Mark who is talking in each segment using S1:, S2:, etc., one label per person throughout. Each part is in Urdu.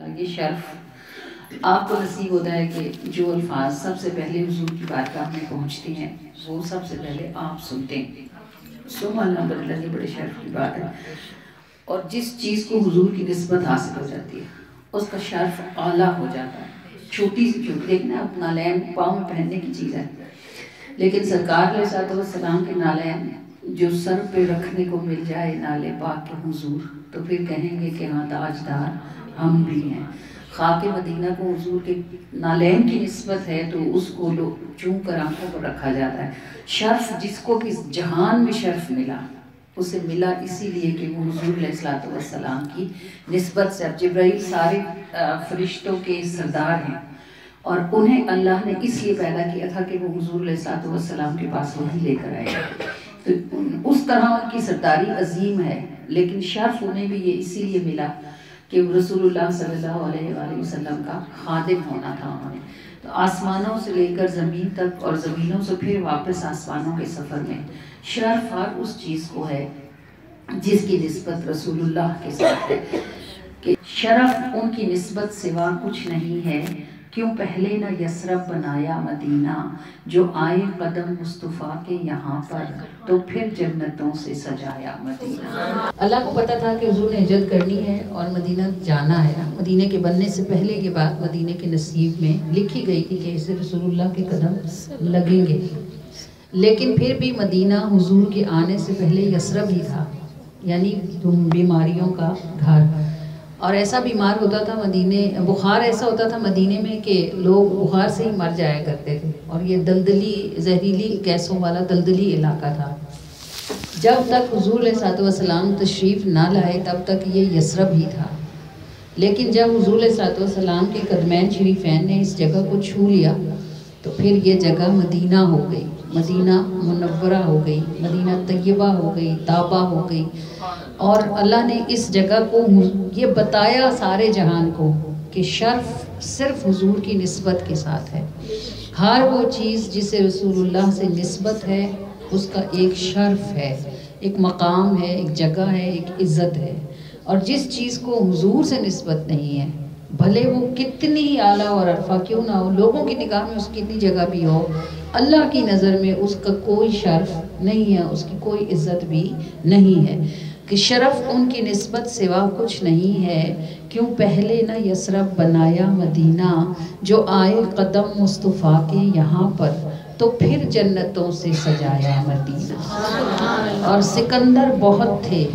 S1: یہ شرف آپ کو نصیب ہوتا ہے کہ جو الفاظ سب سے پہلے حضور کی بارگاہ میں پہنچتی ہیں وہ سب سے پہلے آپ سنتے ہیں. سبحان اللہ، یہ بڑے شرف کی بات ہے. اور جس چیز کو حضور کی نسبت حاصل ہو جاتی ہے اس کا شرف اعلیٰ ہو جاتا ہے. چھوٹی سی چھوٹی دیکھنا آپ نالین پاؤں میں پہننے کی چیز ہے، لیکن سرکار علیہ السلام کے نالین جو سر پہ رکھنے کو مل جائے نالے پاک کے حضور تو پھر کہیں گے کہ ہاں تاجدار ہم بھی ہیں. خاک مدینہ کو حضور کے نالین کی نسبت ہے تو اس کو لوگ چون کر آنکھوں پر رکھا جاتا ہے. شرف جس کو بھی جہان میں شرف ملا اسے ملا اسی لیے کہ وہ حضور علیہ السلام کی نسبت سے. اب جبرائیل سارے فرشتوں کے سردار ہیں اور انہیں اللہ نے اس لیے پیدا کیا تھا کہ وہ حضور علیہ السلام کے پاس وحی لے کر آئے. تو اس طرح ان کی سرداری عظیم ہے، لیکن شرف انہیں بھی یہ اسی لیے ملا کہ رسول اللہ صلی اللہ علیہ وآلہ وسلم کا خادم ہونا تھا انہوں نے. تو آسمانوں سے لے کر زمین تک اور زمینوں سے پھر واپس آسمانوں کے سفر میں شرف ہر اس چیز کو ہے جس کی نسبت رسول اللہ کے ساتھ ہے. کہ شرف ان کی نسبت سوا کچھ نہیں ہے، کیوں پہلے نہ یثرب بنایا مدینہ، جو آئے قدم مصطفیٰ کے یہاں پر تو پھر جنتوں سے سجایا مدینہ. اللہ کو پتا تھا کہ حضور نے ہجرت کرنی ہے اور مدینہ جانا ہے. مدینہ کے بننے سے پہلے کے بعد مدینہ کے نصیب میں لکھی گئی تھی کہ اسے رسول اللہ کے قدم لگیں گے، لیکن پھر بھی مدینہ حضور کے آنے سے پہلے یثرب ہی تھا، یعنی بیماریوں کا گھر. اور ایسا بیمار ہوتا تھا مدینے، بخار ایسا ہوتا تھا مدینے میں کہ لوگ بخار سے ہی مر جایا کرتے تھے. اور یہ دلدلی زہریلی گیسوں والا دلدلی علاقہ تھا. جب تک حضور علیہ السلام تشریف نہ لائے تب تک یہ یثرب ہی تھا، لیکن جب حضور علیہ السلام کے قدمین شریفین نے اس جگہ کو چھو لیا تو پھر یہ جگہ مدینہ ہو گئی، مدینہ منورہ ہو گئی، مدینہ طیبہ ہو گئی، طابہ ہو گئی. اور اللہ نے اس جگہ کو یہ بتایا سارے جہان کو کہ شرف صرف حضور کی نسبت کے ساتھ ہے. ہر وہ چیز جسے رسول اللہ سے نسبت ہے اس کا ایک شرف ہے، ایک مقام ہے، ایک جگہ ہے، ایک عزت ہے. اور جس چیز کو حضور سے نسبت نہیں ہے، بھلے وہ کتنی اعلیٰ اور عرفہ کیوں نہ ہو، لوگوں کی نگاہ میں اس کی کتنی جگہ بھی ہو، اللہ کی نظر میں اس کا کوئی شرف نہیں ہے، اس کی کوئی عزت بھی نہیں ہے. کہ شرف ان کی نسبت سوا کچھ نہیں ہے، کیوں پہلے نہ یثرب بنایا مدینہ، جو آئے قدم مصطفیٰ کے یہاں پر تو پھر جنتوں سے سجایا مدینہ. اور سکندر بہت تھے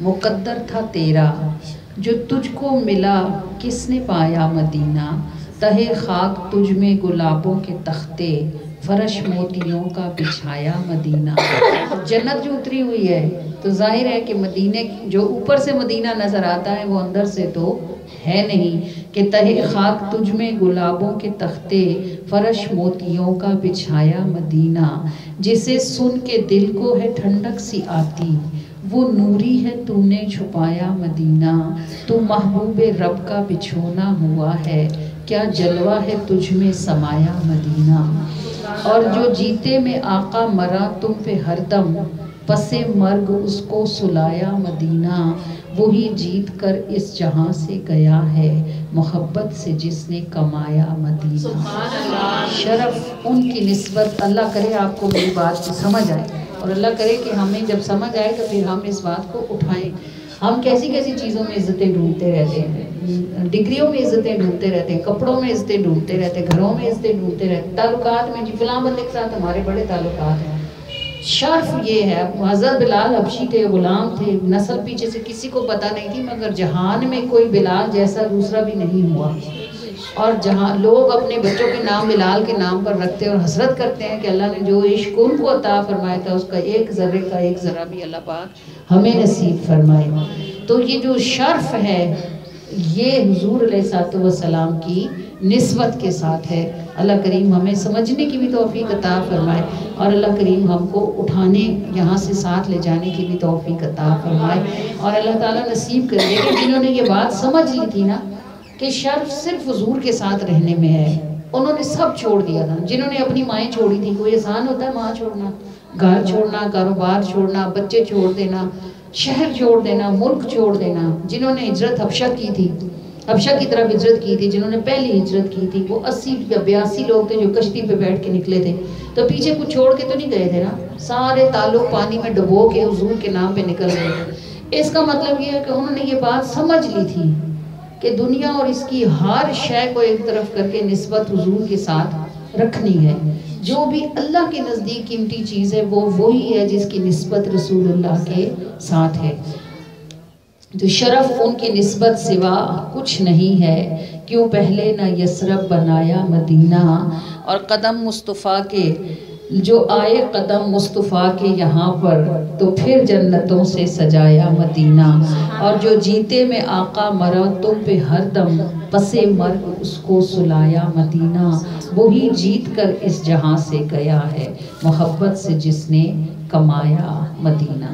S1: مقدر تھا تیرا، جو تجھ کو ملا کس نے پایا مدینہ، تہے خاک تجھ میں گلابوں کے تختے، فرش موتیوں کا بچھایا مدینہ. جنت جو اتری ہوئی ہے تو ظاہر ہے کہ مدینے جو اوپر سے مدینہ نظر آتا ہے وہ اندر سے تو ہے نہیں. کہ تہے خاک تجھ میں گلابوں کے تختے، فرش موتیوں کا بچھایا مدینہ، جسے سن کے دل کو ہے ٹھنڈک سی آتی، وہ نوری ہے تو نے چھپایا مدینہ. تو محبوب رب کا بچھونا ہوا ہے، کیا جلوہ ہے تجھ میں سمایا مدینہ. اور جو جیتے میں آقا مرا تم پہ ہر دم، پس مرگ اس کو سلایا مدینہ. وہی جیت کر اس جہاں سے گیا ہے، محبت سے جس نے کمایا مدینہ. شرف ان کی نسبت، اللہ کرے آپ کو میری بات سمجھ آئے اور اللہ کرے کہ ہمیں جب سمجھ آئے تو پھر ہم اس بات کو اٹھائیں. ہم کیسی کیسی چیزوں میں عزتیں ڈھونڈتے رہتے ہیں، ڈگریوں میں عزتیں ڈھونڈتے رہتے ہیں، کپڑوں میں عزتیں ڈھونڈتے رہتے ہیں، گھروں میں عزتیں ڈھونڈتے رہتے ہیں، تعلقات میں، جی فلاں بندے کے ساتھ ہمارے بڑے تعلقات ہیں. شرف یہ ہے، حضرت بلال حبشی تھے، غلام تھے، نسل پیچھے سے کسی کو پتہ نہیں تھی، مگر جہان میں کوئی بلال جیسا دوسرا بھی نہیں ہوا. اور جہاں لوگ اپنے بچوں کے نام بلال کے نام پر رکھتے اور حسرت کرتے ہیں کہ اللہ نے جو عشق ان کو عطا فرمایا تھا اس کا ایک ذرے کا ایک ذرہ بھی اللہ پاک ہمیں نصیب فرمائے. تو یہ جو شرف ہے یہ حضور علیہ السلام کی نسبت کے ساتھ ہے. اللہ کریم ہمیں سمجھنے کی بھی توفیق عطا فرمائے اور اللہ کریم ہم کو اٹھانے یہاں سے ساتھ لے جانے کی بھی توفیق عطا فرمائے. اور اللہ تعالیٰ نصیب کر دے کہ جنہوں نے یہ بات سمجھ لی تھی نا کہ شرف صرف حضور کے ساتھ رہنے میں ہے، انہوں نے سب چھوڑ دیا تھا. جنہوں نے اپنی مائیں چھوڑی تھی، کوئی آسان ہوتا ہے ماں چھوڑنا، گھر چھوڑنا، کاروبار چھوڑنا، بچے چھوڑ دینا، شہر چھوڑ دینا، ملک چھوڑ دینا. جنہوں نے ہجرت حبشہ کی تھی
S2: حبشہ کی طرف ہجرت کی تھی، جنہوں نے پہلی ہجرت کی تھی وہ 80 یا 82 لوگ تھے جو کشتی پہ بیٹھ کے نکلے تھے، تو پیچھے کچھ چھوڑ کے تو نہیں گئے تھے نا، سارے تعلق پانی میں ڈبو کے حضور کے نام پہ نکل گئے تھے۔ اس کا مطلب یہ ہے کہ انہوں نے یہ بات سمجھ لی تھی کہ دنیا اور اس کی ہر شے کو ایک طرف کر کے نسبت حضور کے ساتھ رکھنی ہے۔ جو بھی اللہ کے نزدیک قیمتی چیز ہے وہ وہی ہے جس کی نسبت رسول اللہ کے ساتھ ہے۔ تو شرف ان کی نسبت سوا کچھ نہیں ہے، کیوں پہلے نہ یثرب بنایا مدینہ، اور قدم مصطفیٰ کے جو آئے قدم مصطفیٰ کے یہاں پر تو پھر جنتوں سے سجایا مدینہ، اور جو جیتے میں آقا مرا تم پہ ہر دم پس مرگ اس کو سلایا مدینہ، وہی جیت کر اس جہاں سے گیا ہے محبت سے جس نے کمایا مدینہ۔